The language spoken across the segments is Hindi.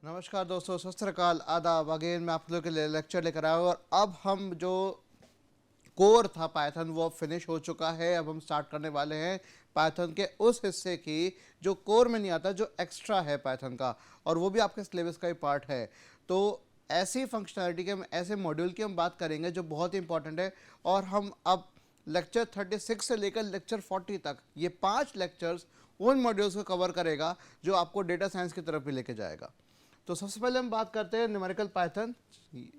नमस्कार दोस्तों, सत श्री अकाल, आदाब। अगेन मैं आप लोगों के लिए लेक्चर लेकर आया हूँ और अब हम जो कोर था पाइथन वो फिनिश हो चुका है। अब हम स्टार्ट करने वाले हैं पाइथन के उस हिस्से की जो कोर में नहीं आता, जो एक्स्ट्रा है पाइथन का, और वो भी आपके सिलेबस का ही पार्ट है। तो ऐसी फंक्शनैलिटी के, ऐसे मॉड्यूल की हम बात करेंगे जो बहुत ही इंपॉर्टेंट है। और हम अब लेक्चर 36 से लेकर लेक्चर 40 तक ये 5 लेक्चर्स उन मॉड्यूल्स को कवर करेगा जो आपको डेटा साइंस की तरफ भी लेके जाएगा। तो सबसे पहले हम बात करते हैं न्यूमेरिकल पाइथन,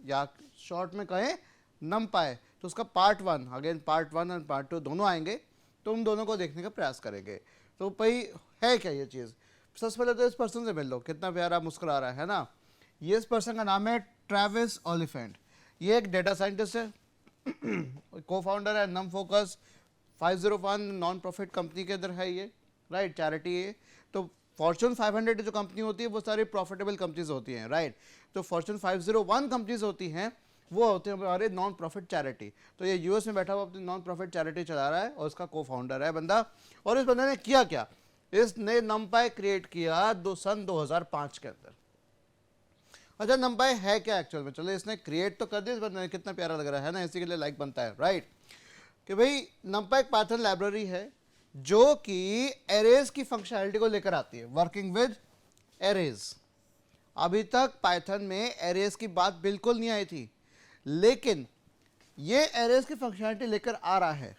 या शॉर्ट में कहें नमपाई। तो उसका पार्ट 1, अगेन पार्ट 1 और पार्ट 2 दोनों आएंगे, तो उन दोनों को देखने का प्रयास करेंगे। तो भाई है क्या ये चीज़। सबसे पहले तो इस पर्सन से मिल लो, कितना प्यारा मुस्कुरा रहा है ना। ये इस पर्सन का नाम है ट्रेविस ओलिफेंट। ये एक डेटा साइंटिस्ट है, को फाउंडर है नम फोकस 501 नॉन प्रॉफिट कंपनी के अंदर है ये, राइट, चैरिटी है। तो फॉर्चून 500 जो कंपनी होती है वो सारी प्रॉफिटेबल कंपनीज होती हैं, राइट। तो फॉर्चून 501 कंपनीज होती हैं वो होते हैं हमारे नॉन प्रॉफिट चैरिटी। तो ये यूएस में बैठा हुआ अपनी नॉन प्रॉफिट चैरिटी चला रहा है और उसका को फाउंडर है बंदा। और इस बंदे ने किया क्या, इसने नमपाई क्रिएट किया सन 2005 के अंदर। अच्छा, नमपाई है क्या एक्चुअल में, चलो इसने क्रिएट तो कर दिया इस बंदे ने, कितना प्यारा लग रहा है ना, इसी के लिए लाइक बनता है, राइट। कि भाई नमपाई एक पाइथन लाइब्रेरी है जो कि एरेज की फंक्शनैलिटी को लेकर आती है, वर्किंग विद एरेज। अभी तक पाइथन में एरेज की बात बिल्कुल नहीं आई थी, लेकिन ये एरेज की फंक्शनैलिटी लेकर आ रहा है।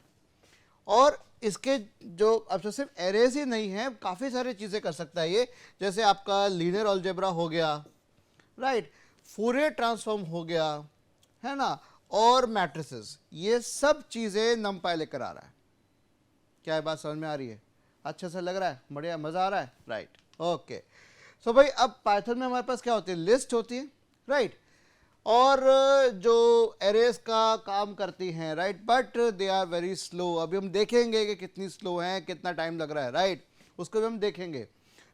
और इसके जो अब तो सिर्फ एरेज ही नहीं है, काफ़ी सारी चीज़ें कर सकता है ये, जैसे आपका लीनियर अलजेब्रा हो गया, राइट, फूरियर ट्रांसफॉर्म हो गया, है ना, और मैट्रिसेस, ये सब चीज़ें नमपाई लेकर आ रहा है। क्या ये बात समझ में आ रही है, अच्छे से लग रहा है, बढ़िया, मज़ा आ रहा है, राइट, ओके। सो भाई अब पाइथन में हमारे पास क्या होती है, लिस्ट होती है, राइट, और जो एरेज का काम करती हैं, right, but they are very slow. अभी हम देखेंगे कि कितनी स्लो हैं, कितना टाइम लग रहा है, राइट, उसको भी हम देखेंगे।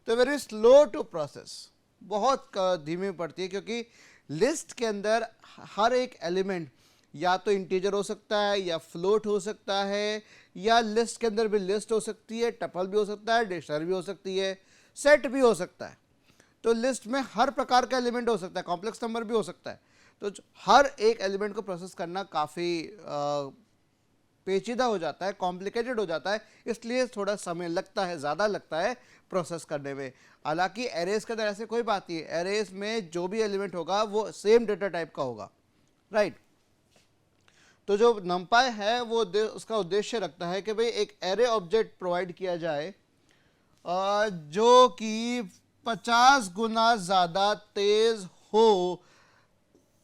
तो वेरी स्लो टू प्रोसेस, बहुत धीमी पड़ती है, क्योंकि लिस्ट के अंदर हर एक एलिमेंट या तो इंटीजर हो सकता है, या फ्लोट हो सकता है, या लिस्ट के अंदर भी लिस्ट हो सकती है, टपल भी हो सकता है, डिक्शनरी भी हो सकती है, सेट भी हो सकता है। तो लिस्ट में हर प्रकार का एलिमेंट हो सकता है, कॉम्प्लेक्स नंबर भी हो सकता है। तो हर एक एलिमेंट को प्रोसेस करना काफ़ी पेचीदा हो जाता है, कॉम्प्लिकेटेड हो जाता है, इसलिए थोड़ा समय लगता है, ज़्यादा लगता है प्रोसेस करने में। हालांकि एरेज के अंदर ऐसे कोई बात नहीं है, एरेज में जो भी एलिमेंट होगा वो सेम डेटा टाइप का होगा, राइट। तो जो नमपाई है वो उसका उद्देश्य रखता है कि भाई एक एरे ऑब्जेक्ट प्रोवाइड किया जाए जो कि 50 गुना ज़्यादा तेज़ हो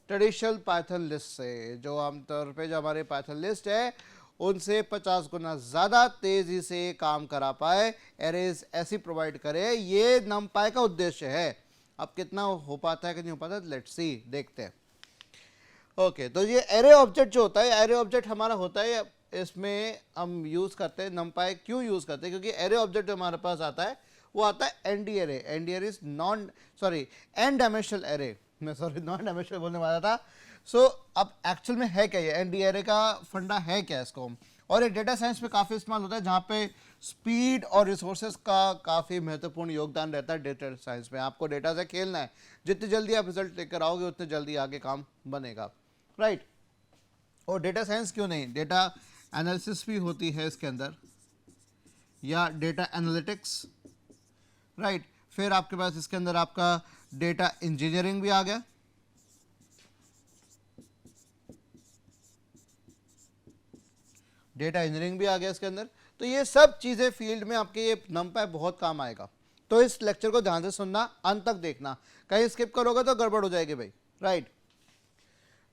ट्रेडिशनल पाइथन लिस्ट से। जो आमतौर पे जो हमारे पाइथन लिस्ट है उनसे 50 गुना ज़्यादा तेज़ी से काम करा पाए, एरेज ऐसी प्रोवाइड करे, ये नमपाई का उद्देश्य है। अब कितना हो पाता है कि नहीं हो पाता, लेट्स सी, देखते हैं। ओके, तो ये एरे ऑब्जेक्ट जो होता है, एरे ऑब्जेक्ट हमारा होता है, इसमें हम यूज़ करते हैं नमपाई। क्यों यूज़ करते हैं, क्योंकि एरे ऑब्जेक्ट जो हमारे पास आता है वो आता है ND array. ND array is N dimensional array, मैं नॉन डायमेंशनल बोलने वाला था। सो अब एक्चुअल में है क्या ये एनडी एरे का फंडा है क्या इसको, और ये डेटा साइंस में काफ़ी इस्तेमाल होता है, जहाँ पे स्पीड और रिसोर्सेज का काफ़ी महत्वपूर्ण योगदान रहता है डेटा साइंस में। आपको डेटा से खेलना है, जितनी जल्दी आप रिजल्ट लेकर आओगे उतनी जल्दी आगे काम बनेगा, राइट। और डेटा साइंस क्यों नहीं, डेटा एनालिसिस भी होती है इसके अंदर, या डेटा एनालिटिक्स, राइट। फिर आपके पास इसके अंदर आपका डेटा इंजीनियरिंग भी आ गया, डेटा इंजीनियरिंग भी आ गया इसके अंदर। तो ये सब चीज़ें फील्ड में आपके ये नमपाई बहुत काम आएगा। तो इस लेक्चर को ध्यान से सुनना, अंत तक देखना, कहीं स्किप करोगे तो गड़बड़ हो जाएगी भाई, राइट।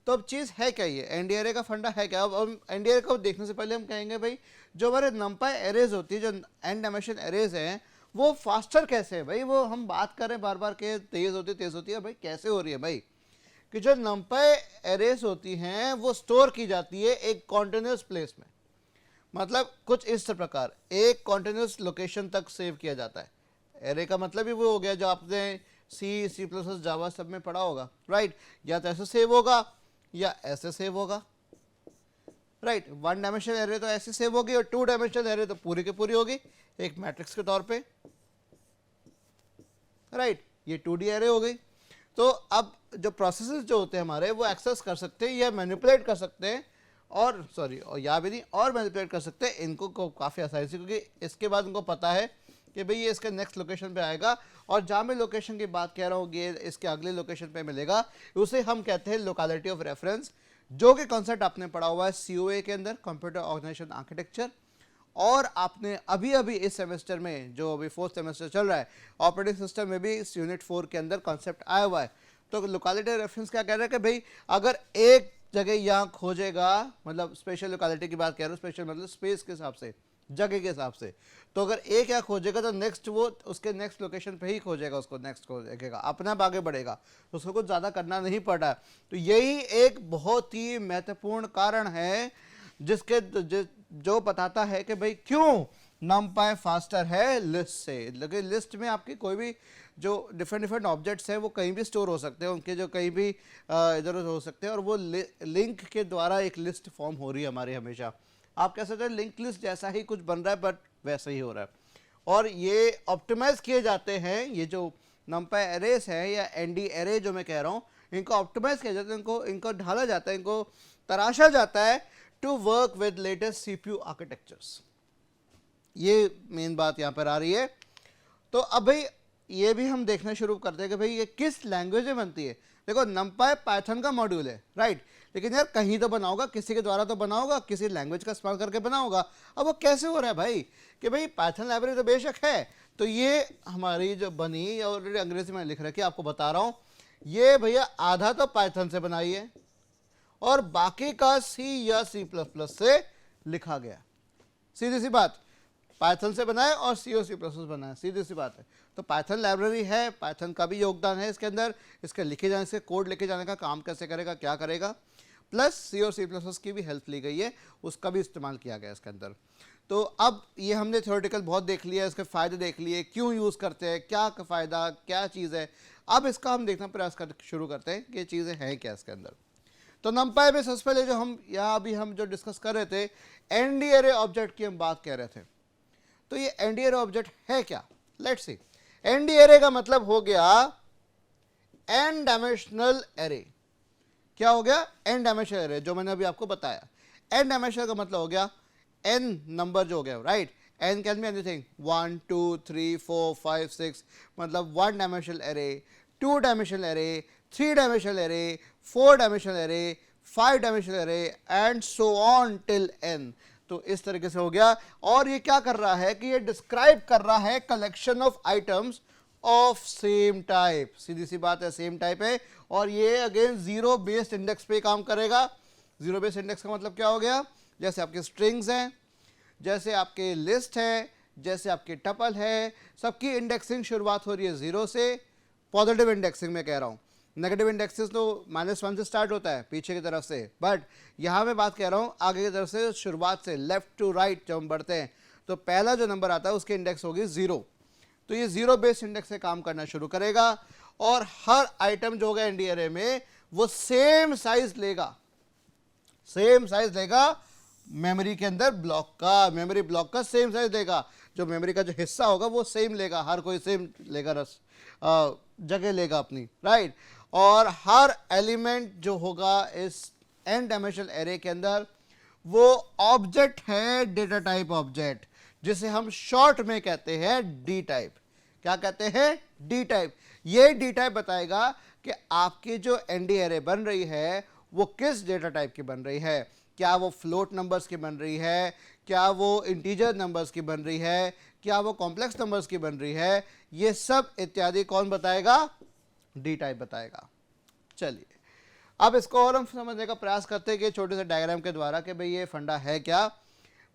तो अब चीज़ है क्या, ये एनडीआरए का फंडा है क्या। अब हम एनडीआरए को देखने से पहले हम कहेंगे भाई जो हमारे नमपाई एरेज होती है, जो एन डायमेंशन एरेज हैं, वो फास्टर कैसे है भाई। वो हम बात करें बार बार के तेज़ होती है भाई, कैसे हो रही है भाई, कि जो नमपाई एरेज होती हैं वो स्टोर की जाती है एक कॉन्टिन्यूस प्लेस में। मतलब कुछ इस प्रकार एक कॉन्टिन्यूस लोकेशन तक सेव किया जाता है। एरे का मतलब ही वो हो गया जो आपने सी प्लस प्लस जावा सब में पढ़ा होगा, राइट। या तो ऐसे सेव होगा या ऐसे सेव होगा, राइट। 1 डायमेंशनल एरे तो ऐसे सेव होगी, और 2 डायमेंशनल एरे तो पूरी की पूरी होगी एक मैट्रिक्स के तौर पे, राइट। ये 2D एरे हो गई। तो अब जो प्रोसेसेस जो होते हैं हमारे वो एक्सेस कर सकते हैं या मैनिपुलेट कर सकते हैं, और सॉरी और या भी नहीं और मैनिपुलेट कर सकते हैं इनको काफ़ी आसानी से, क्योंकि इसके बाद उनको पता है कि भाई ये इसके नेक्स्ट लोकेशन पे आएगा, और जहाँ मैं लोकेशन की बात कह रहा हूँ ये इसके अगले लोकेशन पे मिलेगा, उसे हम कहते हैं लोकेलिटी ऑफ रेफरेंस, जो कि कॉन्सेप्ट आपने पढ़ा हुआ है COA के अंदर, कंप्यूटर ऑर्गेनाइजेशन आर्किटेक्चर। और आपने अभी अभी इस सेमेस्टर में, जो अभी 4th सेमेस्टर चल रहा है, ऑपरेटिंग सिस्टम में भी यूनिट 4 के अंदर कॉन्सेप्ट आया हुआ है। तो लोकेलिटी रेफरेंस क्या कह रहा है कि भाई अगर एक जगह यहाँ खोजेगा, मतलब स्पेशल लोकेलिटी की बात कह रहा हूँ, स्पेशल मतलब स्पेस के हिसाब से, जगह के हिसाब से, तो अगर एक यहाँ खोजेगा तो नेक्स्ट वो उसके नेक्स्ट लोकेशन पे ही खोजेगा, उसको नेक्स्ट खोजेगा, अपने आप आगे बढ़ेगा, तो उसको कुछ ज़्यादा करना नहीं पड़ रहा है। तो यही एक बहुत ही महत्वपूर्ण कारण है जिसके जो बताता है कि भाई क्यों NumPy फास्टर है लिस्ट से। लेकिन लिस्ट में आपकी कोई भी जो डिफरेंट ऑब्जेक्ट्स हैं वो कहीं भी स्टोर हो सकते हैं, उनके जो कहीं भी इधर उधर हो सकते हैं, और वो लिंक के द्वारा एक लिस्ट फॉर्म हो रही है हमारी हमेशा। आप कह सकते हैं लिंक लिस्ट जैसा ही कुछ बन रहा है, बट वैसा ही हो रहा है। और ये ऑप्टिमाइज किए जाते हैं, ये जो NumPy एरेस है या ND एरे जो मैं कह रहा हूँ, इनको ऑप्टिमाइज किया जाता है, इनको ढाला जाता है, इनको तराशा जाता है to work with latest CPU architectures. ये मेन बात यहाँ पर आ रही है। तो अब भाई ये भी हम देखना शुरू करते हैं कि भाई ये किस लैंग्वेज में बनती है। देखो NumPy पाइथन का मॉड्यूल है, राइट, लेकिन यार कहीं तो बना होगा, किसी के द्वारा तो बना होगा, किसी लैंग्वेज का इस्तेमाल करके बना होगा। अब वो कैसे हो रहा है भाई कि भाई पाइथन लाइब्रेरी तो बेशक है, तो ये हमारी जो बनी और अंग्रेजी में लिख रखी है, आपको बता रहा हूँ, ये भैया आधा तो पाइथन से बनाई है और बाकी का C या C++ से लिखा गया। सीधी सी बात, पाइथन से बनाए और C और C++ बनाए, सीधी सी बात है। तो पाइथन लाइब्रेरी है, पाइथन का भी योगदान है इसके अंदर, इसके लिखे जाने से, कोड लिखे जाने का काम कैसे करेगा, क्या करेगा, प्लस C और C++ की भी हेल्प ली गई है, उसका भी इस्तेमाल किया गया इसके अंदर। तो अब ये हमने थ्योरेटिकल बहुत देख लिया, इसके फ़ायदे देख लिए, क्यों यूज़ करते हैं, क्या फ़ायदा, क्या चीज़ है। अब इसका हम देखना प्रयास शुरू करते हैं कि ये चीज़ें हैं क्या इसके अंदर। तो NumPy में सबसे पहले जो हम यहाँ अभी हम जो डिस्कस कर रहे थे, ND एरे ऑब्जेक्ट की हम बात कर रहे थे। तो ये ND एरे ऑब्जेक्ट है क्या, लेट्स सी। ND एरे का मतलब हो गया n डायमेंशनल एरे। क्या हो गया, n डायमेंशनल एरे, जो मैंने अभी आपको बताया। n डायमेंशनल का मतलब हो गया n नंबर जो हो गया, right, n can be anything, 1 2 3 4 5 6, मतलब 1 dimensional array, 2 dimensional array, 3 dimensional array, 4 dimensional array, 5 dimensional array, and so on till n। तो इस तरीके से हो गया। और ये क्या कर रहा है कि ये डिस्क्राइब कर रहा है collection of items of same type. सीधी सी बात है, सेम टाइप है, और ये अगेन जीरो बेस्ड इंडेक्स पे काम करेगा। जीरो बेस्ड इंडेक्स का मतलब क्या हो गया, जैसे आपके स्ट्रिंग्स हैं, जैसे आपके लिस्ट है, जैसे आपके टपल है, सबकी इंडेक्सिंग शुरुआत हो रही है 0 से। पॉजिटिव इंडेक्सिंग में कह रहा हूँ, नेगेटिव इंडेक्सेस तो -1 से स्टार्ट होता है पीछे की तरफ से, बट यहाँ मैं बात कह रहा हूँ आगे की तरफ से, शुरुआत से लेफ्ट टू राइट जब हम बढ़ते हैं तो पहला जो नंबर आता है उसकी इंडेक्स होगी 0। तो ये जीरो बेस्ड इंडेक्स से काम करना शुरू करेगा, और हर आइटम जो होगा ND एरे में वो सेम साइज लेगा, सेम साइज लेगा मेमोरी के अंदर ब्लॉक का, मेमोरी ब्लॉक का सेम साइज लेगा, जो मेमोरी का जो हिस्सा होगा वो सेम लेगा, हर कोई सेम लेगा, जगह लेगा अपनी, राइट। और हर एलिमेंट जो होगा इस n डायमेंशनल एरे के अंदर वो ऑब्जेक्ट है, डेटा टाइप ऑब्जेक्ट, जिसे हम शॉर्ट में कहते हैं D टाइप। क्या कहते हैं, D टाइप। ये D टाइप बताएगा कि आपकी जो ND एरे बन रही है वो किस डेटा टाइप की बन रही है। क्या वो फ्लोट नंबर्स की बन रही है, क्या वो इंटीजर नंबर्स की बन रही है, क्या वो कॉम्प्लेक्स नंबर्स की बन रही है, ये सब इत्यादि कौन बताएगा, D टाइप बताएगा। चलिए अब इसको और हम समझने का प्रयास करते हैं कि छोटे से डायग्राम के द्वारा कि भाई ये फंडा है क्या।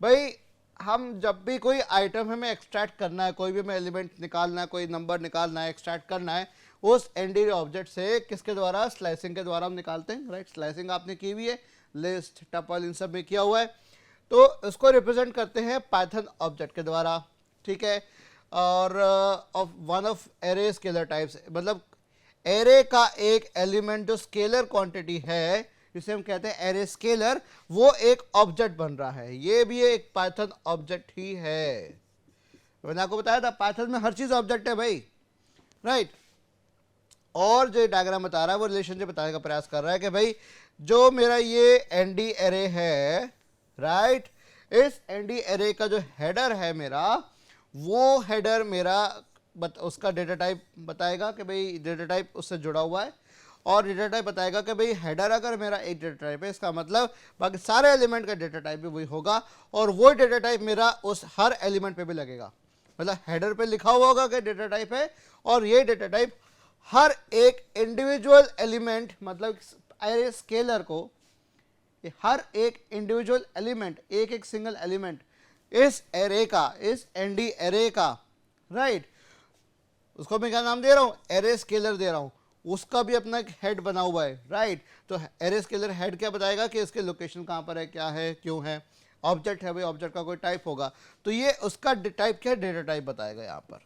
भाई हम जब भी कोई आइटम हमें एक्सट्रैक्ट करना है, कोई भी हमें एलिमेंट निकालना है, कोई नंबर निकालना है, एक्सट्रैक्ट करना है, उस ND ऑब्जेक्ट से किसके द्वारा, स्लाइसिंग के द्वारा हम निकालते हैं, राइट। स्लाइसिंग आपने की हुई है, लिस्ट, टपल, इन सब में किया हुआ है। तो उसको रिप्रेजेंट करते हैं पाइथन ऑब्जेक्ट के द्वारा, ठीक है। और one of array scalar types, मतलब एरे का एक एलिमेंट जो स्केलर क्वांटिटी है जिसे हम कहते हैं एरे स्केलर, वो एक ऑब्जेक्ट बन रहा है। ये भी एक पाइथन ऑब्जेक्ट ही है। मैंने आपको बताया था पाइथन में हर चीज ऑब्जेक्ट है भाई, राइट। और जो डायग्राम बता रहा है वो रिलेशनशिप बताने का प्रयास कर रहा है कि भाई जो मेरा ये एनडी एरे है, राइट, इस एनडी एरे का जो हेडर है मेरा, वो हेडर मेरा उसका डेटा टाइप बताएगा कि भाई डेटा टाइप उससे जुड़ा हुआ है, और डेटा टाइप बताएगा कि भाई हेडर अगर मेरा एक डेटा टाइप है, इसका मतलब बाकी सारे एलिमेंट का डेटा टाइप भी वही होगा, और वो डेटा टाइप मेरा उस हर एलिमेंट पे भी लगेगा। मतलब हेडर पे लिखा हुआ होगा कि डेटा टाइप है, और ये डेटा टाइप हर एक इंडिविजुअल एलिमेंट, मतलब एरे स्केलर को हर एक इंडिविजुअल एलिमेंट, एक एक सिंगल एलिमेंट इस एरे का, इस एनडी एरे का, राइट, उसको मैं क्या नाम दे रहा हूं, एरे स्केलर दे रहा हूं, उसका भी अपना एक हेड बना हुआ है, राइट। तो एरे स्केलर हेड क्या बताएगा कि इसके लोकेशन कहां पर है, क्या है, क्यों है, ऑब्जेक्ट है, भाई ऑब्जेक्ट का कोई टाइप होगा, तो ये उसका टाइप क्या है, डेटा टाइप बताएगा यहां पर।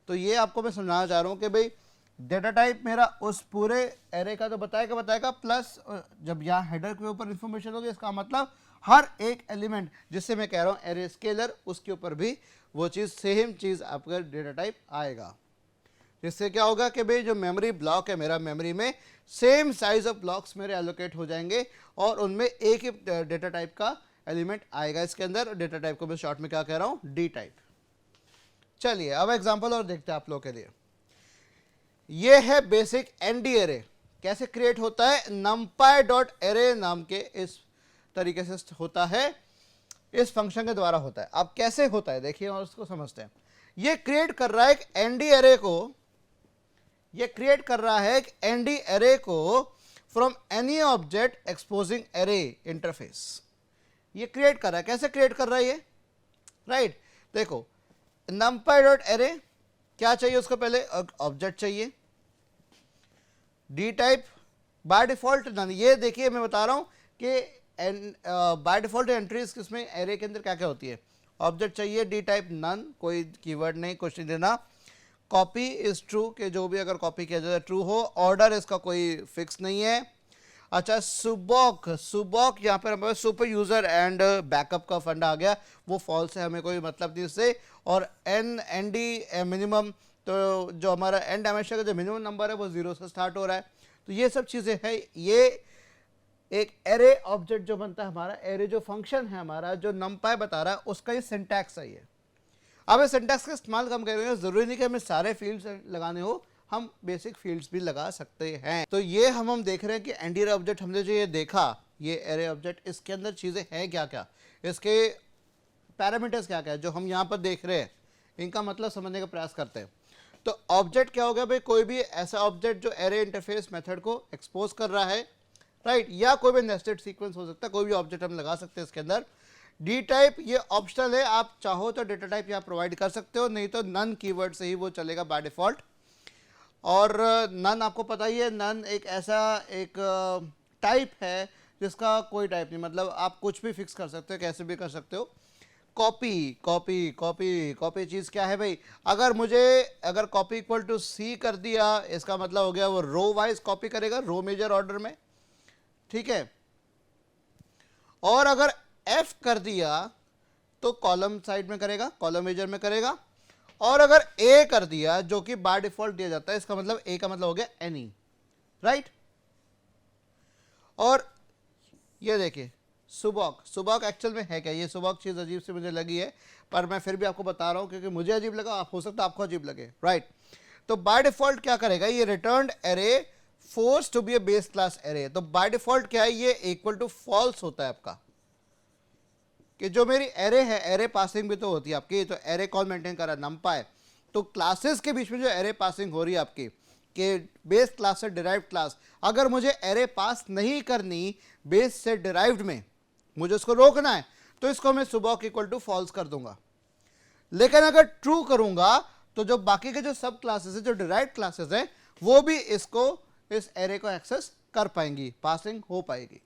तो ये आपको मैं समझाना चाह रहा हूं कि भाई डेटा टाइप मेरा उस पूरे एरे का तो बताएगा, प्लस जब यहाँ हेडर के ऊपर इंफॉर्मेशन होगी, इसका मतलब हर एक एलिमेंट जिससे मैं कह रहा हूँ एरे स्केलर, उसके ऊपर भी वो चीज़, सेम चीज़ आपका डेटा टाइप आएगा। जिससे क्या होगा कि भाई जो मेमोरी ब्लॉक है मेरा, मेमोरी में सेम साइज ऑफ ब्लॉक्स मेरे एलोकेट हो जाएंगे, और उनमें एक ही डेटा टाइप का एलिमेंट आएगा इसके अंदर। डेटा टाइप को मैं शॉर्ट में क्या कह रहा हूँ, डी टाइप। चलिए अब एग्जाम्पल और देखते हैं आप लोगों के लिए। ये है बेसिक एनडी एरे, कैसे क्रिएट होता है, numpy.array नाम के इस तरीके से होता है, इस फंक्शन के द्वारा होता है। अब कैसे होता है देखिए और उसको समझते हैं। ये क्रिएट कर रहा है एक एनडी एरे को, ये क्रिएट कर रहा है एक एनडी एरे को from any object exposing array interface. ये क्रिएट कर रहा है, कैसे क्रिएट कर रहा है ये, राइट। देखो numpy.array क्या चाहिए उसको, पहले ऑब्जेक्ट चाहिए, D type by default none. ये देखिए मैं बता रहा हूं कि बाय डिफॉल्ट एंट्रीज किसमें, एरे के अंदर क्या क्या होती है, ऑब्जेक्ट चाहिए, डी टाइप नन, कोई कीवर्ड नहीं, कुछ नहीं देना, कॉपी इज ट्रू, कि जो भी अगर कॉपी किया जाए ट्रू हो, ऑर्डर इसका कोई फिक्स नहीं है। अच्छा सुबॉक, सुबॉक यहाँ पर हमारे सुपर यूजर एंड बैकअप का फंड आ गया, वो फॉल्स है, हमें कोई मतलब नहीं इससे। और एन डी मिनिमम, तो जो हमारा एन डायमेंशन का जो मिनिमम नंबर है वो 0 से स्टार्ट हो रहा है। तो ये सब चीज़ें हैं। ये एक एरे ऑब्जेक्ट जो बनता है हमारा, एरे जो फंक्शन है हमारा, जो numpy बता रहा है, उसका ये सिंटैक्स है। ये अब इस सिंटैक्स का इस्तेमाल कम करेंगे, ज़रूरी नहीं कि हमें सारे फील्ड्स लगाने हो, हम बेसिक फील्ड्स भी लगा सकते हैं। तो ये हम देख रहे हैं कि एनडी एरे ऑब्जेक्ट हमने जो ये देखा, ये एरे ऑब्जेक्ट, इसके अंदर चीज़ें हैं क्या क्या, इसके पैरामीटर्स क्या क्या है जो हम यहाँ पर देख रहे हैं, इनका मतलब समझने का प्रयास करते हैं। तो ऑब्जेक्ट क्या होगा भाई, कोई भी ऐसा ऑब्जेक्ट जो एरे इंटरफेस मेथड को एक्सपोज कर रहा है, राइट, या कोई भी नेस्टेड सीक्वेंस हो सकता है, कोई भी ऑब्जेक्ट हम लगा सकते हैं इसके अंदर। डी टाइप ये ऑप्शनल है, आप चाहो तो डेटा टाइप यहाँ प्रोवाइड कर सकते हो, नहीं तो नन कीवर्ड से ही वो चलेगा बाय डिफॉल्ट। और नन आपको पता ही है, नन एक ऐसा एक टाइप है जिसका कोई टाइप नहीं, मतलब आप कुछ भी फिक्स कर सकते हो, कैसे भी कर सकते हो। कॉपी कॉपी कॉपी कॉपी चीज़ क्या है भाई, अगर कॉपी इक्वल टू सी कर दिया, इसका मतलब हो गया वो रो वाइज कॉपी करेगा, रो मेजर ऑर्डर में, ठीक है। और अगर एफ कर दिया तो कॉलम साइड में करेगा, कॉलम मेजर में करेगा। और अगर ए कर दिया, जो कि बाय डिफॉल्ट दिया जाता है, इसका मतलब ए का मतलब हो गया एनी, राइट। और ये देखिए सुबॉक, सुबॉक एक्चुअल में है क्या, ये सुबॉक चीज़ अजीब सी मुझे लगी है, पर मैं फिर भी आपको बता रहा हूँ क्योंकि मुझे अजीब लगा, आप हो सकता है आपको अजीब लगे, राइट। तो बाय डिफॉल्ट क्या करेगा, ये return array force to be a base class array. तो बाय डिफॉल्ट क्या है, ये इक्वल टू फॉल्स होता है आपका, कि जो मेरी एरे है, एरे पासिंग भी तो होती है आपकी, तो एरे कौन मेंटेन कर रहा है, numpy। तो क्लासेस के बीच में जो एरे पासिंग हो रही है आपकी, कि बेस क्लास से डिराइव्ड क्लास, अगर मुझे एरे पास नहीं करनी बेस से डिराइव्ड में, मुझे उसको रोकना है, तो इसको मैं सुबॉक इक्वल टू फॉल्स कर दूंगा। लेकिन अगर ट्रू करूंगा तो जो बाकी के जो सब क्लासेस है, जो डिराइव्ड क्लासेस है, वो भी इसको, इस एरे को एक्सेस कर पाएंगी, पासिंग हो पाएगी।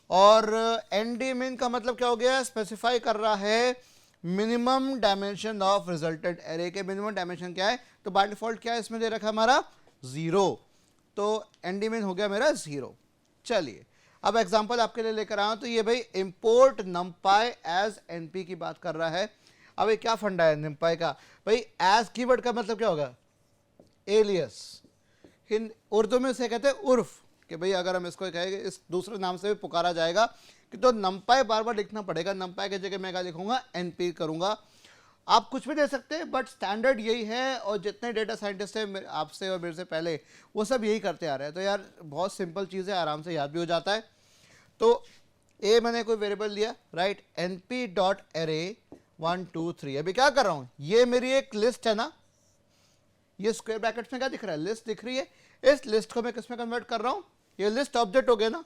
और एनडी मिन का मतलब क्या हो गया, स्पेसिफाई कर रहा है minimum dimension of resulted array के। मिनिमम डायमेंशन क्या है, तो बाय डिफॉल्ट क्या है इसमें दे रखा हमारा 0, तो एनडी मिन हो गया मेरा 0। चलिए अब एग्जांपल आपके लिए लेकर आया, तो ये भाई इंपोर्ट numpy एज np की बात कर रहा है। अब ये क्या फंडा है numpy का, भाई एज कीवर्ड का मतलब क्या होगा, एलियस, उर्दू में इसे कहते हैं उर्फ, कि भाई अगर हम इसको कहेंगे इस दूसरे नाम से भी पुकारा जाएगा कि तो numpy बार बार लिखना पड़ेगा, numpy की जगह मैं क्या लिखूंगा, np करूंगा। आप कुछ भी दे सकते हैं बट स्टैंडर्ड यही है, और जितने डेटा साइंटिस्ट हैं आपसे और मेरे से पहले वो सब यही करते आ रहे हैं। तो यार बहुत सिंपल चीज़ है, आराम से याद भी हो जाता है। तो ए मैंने कोई वेरिएबल लिया, राइट, np डॉट एरे 1 2 3। अभी क्या कर रहा हूँ, ये मेरी एक लिस्ट है ना, ये स्क्वायर ब्रैकेट्स में क्या दिख रहा है, लिस्ट दिख रही है। इस लिस्ट को मैं किस में कन्वर्ट कर रहा हूँ, ये लिस्ट ऑब्जेक्ट हो गया ना,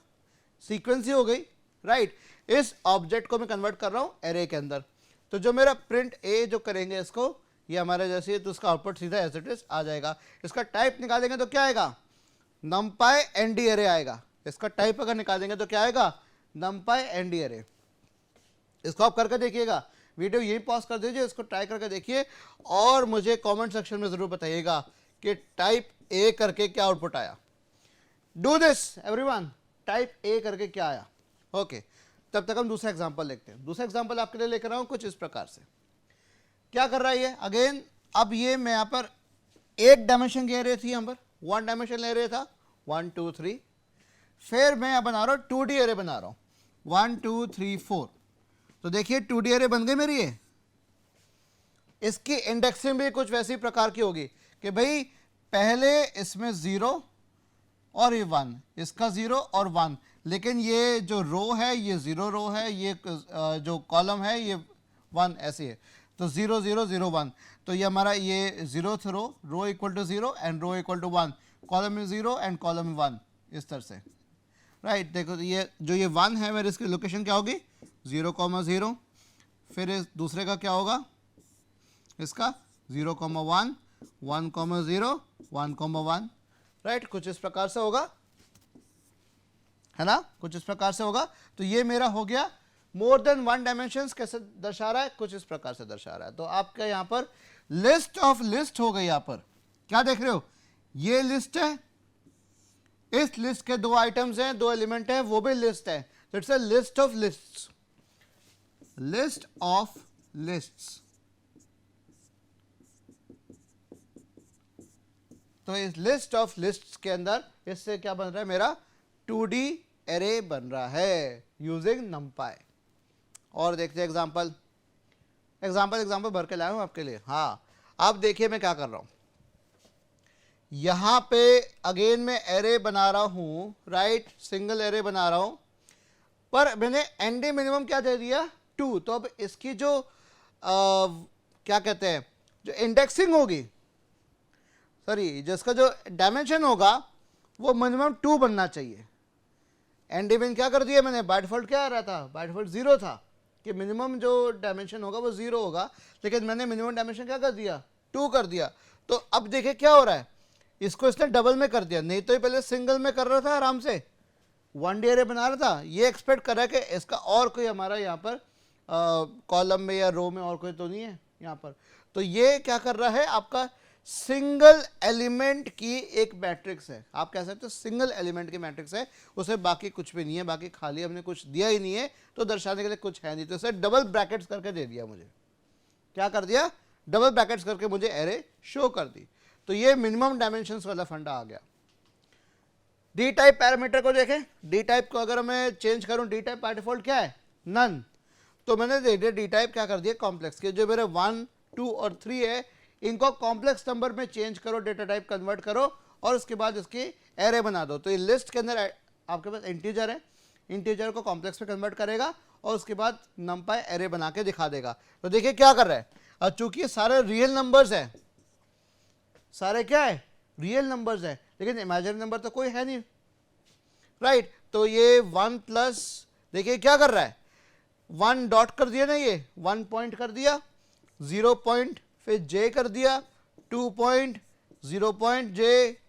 सीक्वेंस ही हो गई, राइट। इस ऑब्जेक्ट को मैं कन्वर्ट कर रहा हूँ एरे के अंदर। तो जो मेरा प्रिंट ए जो करेंगे इसको, ये हमारे जैसे, तो उसका आउटपुट सीधा एज इट इज आ जाएगा। इसका टाइप निकालेंगे तो क्या आएगा, numpy nd array आएगा। इसका टाइप अगर निकालेंगे तो क्या आएगा, numpy nd array। इसको आप करके देखिएगा, वीडियो यही पॉज कर दीजिए, इसको ट्राई करके देखिए और मुझे कमेंट सेक्शन में ज़रूर बताइएगा कि टाइप ए करके क्या आउटपुट आया। Do this everyone, type A करके क्या आया। ओके, तब तक हम दूसरा एग्जांपल देखते हैं। दूसरा एग्जांपल आपके लिए लेकर आऊँ कुछ इस प्रकार से। क्या कर रहा है ये, अगेन अब ये मैं यहाँ पर एक डायमेंशन की एरे थी, यहाँ पर 1 डायमेंशन एरे था 1 2 3। फिर मैं यहाँ बना रहा हूँ 2D एरे बना रहा हूँ 1 2 3 4। तो देखिए 2D एरे बन गई मेरी ये। इसकी इंडेक्सिंग भी कुछ वैसी प्रकार की होगी कि भाई पहले इसमें 0 और ये 1, इसका 0 और 1, लेकिन ये जो रो है ये 0 रो है, ये जो कॉलम है ये 1 ऐसे है। तो 0 0 0 1, तो ये हमारा ये 0th row equal to 0 and row equal to 1, column में 0 एंड कॉलम में 1, इस तरह से, राइट। देखो ये जो ये 1 है मेरे, इसकी लोकेशन क्या होगी 0 0। फिर इस दूसरे का क्या होगा, इसका 0 1 1 0 1 1, राइट। कुछ इस प्रकार से होगा, है ना, कुछ इस प्रकार से होगा। तो ये मेरा हो गया मोर देन 1 डायमेंशंस। कैसे दर्शा रहा है, कुछ इस प्रकार से दर्शा रहा है। तो आपका यहाँ पर लिस्ट ऑफ लिस्ट हो गई। यहाँ पर क्या देख रहे हो, ये लिस्ट है, इस लिस्ट के 2 आइटम्स हैं, 2 एलिमेंट हैं, वो भी लिस्ट है। तो it's a list of lists, list of lists. तो इस लिस्ट ऑफ लिस्ट्स के अंदर इससे क्या बन रहा है, मेरा 2D एरे बन रहा है यूजिंग numpy। और देखते हैं एग्जांपल भर के लाया हूं आपके लिए। हाँ, अब देखिए मैं क्या कर रहा हूं, यहां पे अगेन मैं एरे बना रहा हूं, राइट, सिंगल एरे बना रहा हूं, पर मैंने एनडी मिनिमम क्या दे दिया 2। तो अब इसकी जो क्या कहते हैं, जो इंडेक्सिंग होगी, सॉरी, जिसका जो डायमेंशन होगा वो मिनिमम 2 बनना चाहिए। एनडी मिन क्या कर दिया मैंने, बाय डिफॉल्ट क्या आ रहा था, बाय डिफॉल्ट 0 था कि मिनिमम जो डायमेंशन होगा वो 0 होगा, लेकिन मैंने मिनिमम डायमेंशन क्या कर दिया 2 कर दिया। तो अब देखिए क्या हो रहा है, इसको इसने डबल में कर दिया, नहीं तो ये पहले सिंगल में कर रहा था, आराम से 1D एरे बना रहा था। ये एक्सपेक्ट कर रहा है कि इसका और कोई हमारा यहाँ पर कॉलम में या रो में और कोई तो नहीं है यहाँ पर। तो ये क्या कर रहा है, आपका सिंगल एलिमेंट की एक मैट्रिक्स है, आप कह सकते हो सिंगल एलिमेंट की मैट्रिक्स है, उसे बाकी कुछ भी नहीं है, बाकी खाली हमने कुछ दिया ही नहीं है, तो दर्शाने के लिए कुछ है नहीं, तो इसे डबल ब्रैकेट्स करके दे दिया मुझे। क्या कर दिया, डबल ब्रैकेट्स करके मुझे एरे शो कर दी। तो ये मिनिमम डायमेंशंस वाला फंडा आ गया। डी टाइप पैरामीटर को देखें, डी टाइप को अगर मैं चेंज करूं, डी टाइप बाय डिफॉल्ट क्या है, नन। तो मैंने दे दिया डी टाइप, क्या कर दिया कॉम्प्लेक्स के, जो मेरे 1 2 और 3 है इनको कॉम्प्लेक्स नंबर में चेंज करो, डेटा टाइप कन्वर्ट करो और उसके बाद इसकी एरे बना दो। तो ये लिस्ट के अंदर आपके पास इंटीजर है, इंटीजर को कॉम्प्लेक्स में कन्वर्ट करेगा और उसके बाद numpy एरे बना के दिखा देगा। तो देखिए क्या कर रहा है, और चूंकि सारे रियल नंबर्स है, सारे क्या है रियल नंबर्स है, लेकिन इमेजिनरी नंबर तो कोई है नहीं, राइट। तो ये 1 प्लस, देखिए क्या कर रहा है, 1 डॉट कर दिया ना, ये 1 पॉइंट कर दिया, 0 पॉइंट, फिर j कर दिया, 2 point, 0 point j,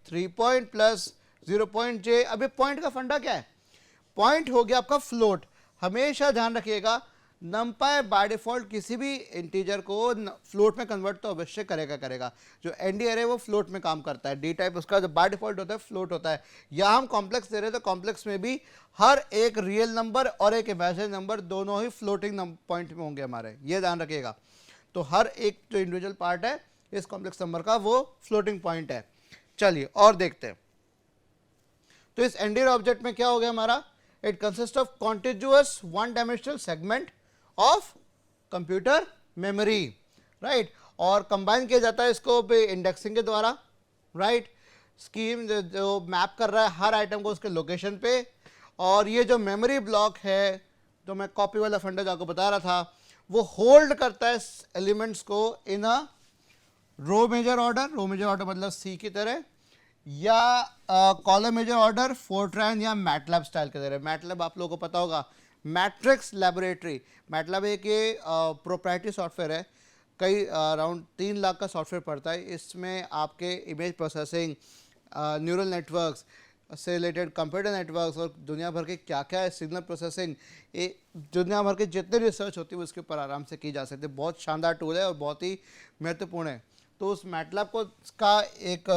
3 point plus 0 point j। अब ये पॉइंट का फंडा क्या है, पॉइंट हो गया आपका फ्लोट। हमेशा ध्यान रखिएगा, numpy बाय डिफॉल्ट किसी भी इंटीजर को फ्लोट में कन्वर्ट तो अवश्य करेगा। जो एनडी एरे वो फ्लोट में काम करता है, डी टाइप उसका जो बाय डिफॉल्ट होता है फ्लोट होता है। यहाँ हम कॉम्प्लेक्स दे रहे हैं, तो कॉम्प्लेक्स में भी हर एक रियल नंबर और एक इमेजिनरी नंबर दोनों ही फ्लोटिंग पॉइंट में होंगे हमारे, ये ध्यान रखिएगा। तो हर एक जो इंडिविजुअल पार्ट है इस कॉम्प्लेक्स नंबर का वो फ्लोटिंग पॉइंट है। चलिए और देखते हैं, तो इस एनडी ऑब्जेक्ट में क्या हो गया हमारा, it consist of continuous one dimensional segment of computer memory, right. और कंबाइन किया जाता है इसको इंडेक्सिंग के द्वारा, राइट। स्कीम जो मैप कर रहा है हर आइटम को उसके लोकेशन पे, और ये जो मेमोरी ब्लॉक है जो मैं कॉपी वाला फंडा जो आपको बता रहा था, वो होल्ड करता है एलिमेंट्स को in a row major order, row major order मतलब सी की तरह, या कॉलम मेजर ऑर्डर फोर्ट्रैन या मैटलैब स्टाइल की तरह। मैटलैब आप लोगों को पता होगा, मैट्रिक्स लैबोरेटरी। मैटलैब एक ये प्रोप्राइटरी सॉफ्टवेयर है, कई अराउंड 3 लाख का सॉफ्टवेयर पड़ता है। इसमें आपके इमेज प्रोसेसिंग, न्यूरल नेटवर्क्स से रिलेटेड कंप्यूटर नेटवर्क्स और दुनिया भर के क्या क्या है, सिग्नल प्रोसेसिंग, ये दुनिया भर के जितने रिसर्च होती है उसके ऊपर आराम से की जा सकती है। बहुत शानदार टूल है और बहुत ही महत्वपूर्ण है। तो उस मैटलैब को का एक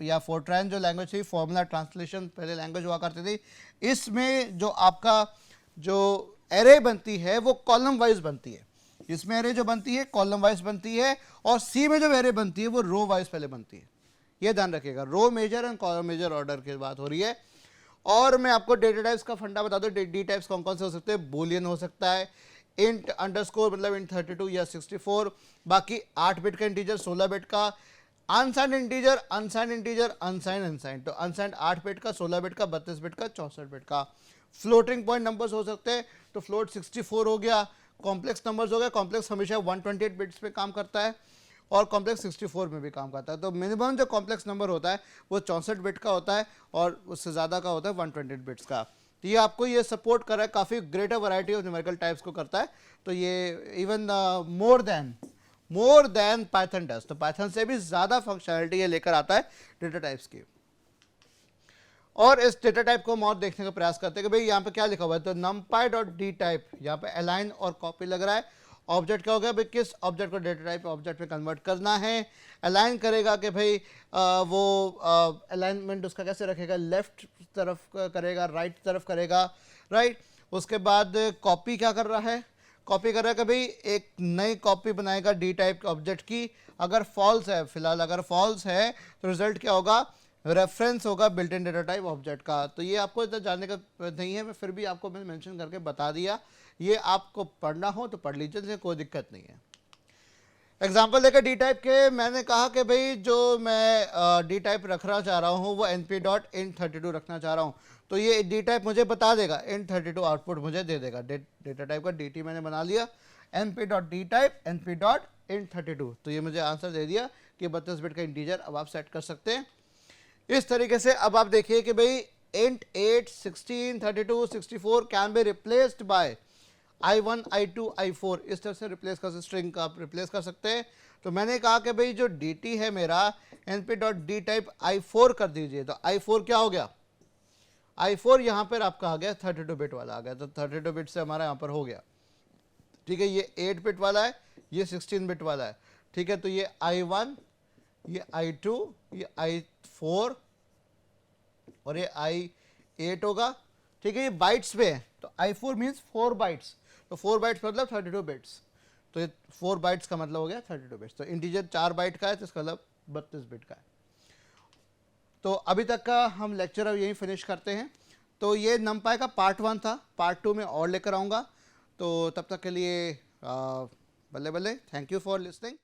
या फोर्ट्रैन जो लैंग्वेज थी, फॉर्मूला ट्रांसलेशन पहले लैंग्वेज हुआ करती थी, इसमें जो आपका जो एरे बनती है वो कॉलम वाइज बनती है। इसमें एरे जो बनती है कॉलम वाइज बनती है, और सी में जो एरे बनती है वो रो वाइज पहले बनती है। ये ध्यान रखिएगा, row major and column major order की बात हो रही है। और मैं आपको डेटा टाइप्स का फंडा बता दूं, डी टाइप्स कौन कौन से हो सकते हैं। बूलियन हो सकता है, इंट अंडरस्कोर मतलब इंट 32 या 64, बाकी 8 बिट का इंटीजर, 16 बिट का, unsigned integer, unsigned integer, unsigned unsigned. तो अनसाइंड 8 बिट का, 16 बिट का, 32 बिट का, 64 बिट का। फ्लोटिंग पॉइंट नंबर्स हो सकते हैं, तो फ्लोट 64 हो गया। कॉम्प्लेक्स नंबर्स हो गया, कॉम्प्लेक्स हमेशा 128 बिट्स पे काम करता है और कॉम्प्लेक्स 64 में भी काम करता है। तो मिनिमम जो कॉम्प्लेक्स नंबर होता है वो 64 बिट का होता है और उससे ज़्यादा का होता है 128 बिट्स का। तो ये आपको ये सपोर्ट कर रहा है, काफ़ी greater variety of numerical types को करता है। तो ये even more than Python does, तो पाइथन से भी ज़्यादा फंक्शनलिटी ये लेकर आता है डेटा टाइप्स की। और इस डेटा टाइप को हम और देखने का प्रयास करते हैं कि भाई यहाँ पे क्या लिखा हुआ है। तो numpy डॉट डी टाइप, यहाँ पे अलाइन और कॉपी लग रहा है। ऑब्जेक्ट क्या हो गया भाई, किस ऑब्जेक्ट को डेटा टाइप ऑब्जेक्ट में कन्वर्ट करना है। अलाइन करेगा कि भाई वो अलाइनमेंट उसका कैसे रखेगा, लेफ्ट तरफ करेगा, राइट तरफ करेगा, राइट। उसके बाद कॉपी क्या कर रहा है, कॉपी कर रहा है कि भाई एक नई कॉपी बनाएगा डी टाइप ऑब्जेक्ट की। अगर फॉल्स है, फिलहाल अगर फॉल्स है तो रिजल्ट क्या होगा, रेफरेंस होगा built in data type object का। तो ये आपको इतना जानने का नहीं है, मैं फिर भी आपको मैंने मेंशन करके बता दिया। ये आपको पढ़ना हो तो पढ़ लीजिए, इसमें कोई दिक्कत नहीं है। एग्जाम्पल लेकर डी टाइप के मैंने कहा कि भाई जो मैं डी टाइप रखना चाह रहा हूँ वो np.int32 रखना चाह रहा हूँ। तो ये डी टाइप मुझे बता देगा, int32 आउटपुट मुझे दे देगा। डेटा टाइप का dt मैंने बना लिया, np.dtype np.int32, तो ये मुझे आंसर दे दिया कि 32 बिट का इंटीजर अब आप सेट कर सकते हैं। इस तरीके से अब आप देखिए कि भाई int 8, 16, 32, 64 can be replaced by I1, I2, I4, इस तरह से रिप्लेस कर, स्ट्रिंग का आप रिप्लेस कर सकते हैं। तो मैंने कहा कि भाई जो dt है मेरा np.dtype I4 कर दीजिए। तो I4 क्या हो गया, I4 यहाँ पर आपका आ गया 32 बिट वाला आ गया। तो 32 बिट से हमारा यहाँ पर हो गया, ठीक है। ये 8 बिट वाला है, ये 16 बिट वाला है, ठीक है। तो ये I1, ये I2, ये I4 और ये I8 होगा, ठीक है। ये बाइट्स पे है, तो I4 मीन्स 4 बाइट्स, तो 4 बाइट्स मतलब 32 बिट्स। तो ये 4 बाइट्स का मतलब हो गया 32 बिट्स। तो इंटीजर 4 बाइट का है, तो इसका मतलब 32 बिट का है। तो अभी तक का हम लेक्चर अब यहीं फिनिश करते हैं। तो ये numpy का पार्ट 1 था, पार्ट 2 में और लेकर आऊँगा। तो तब तक के लिए बल्ले बल्ले, थैंक यू फॉर लिसनिंग।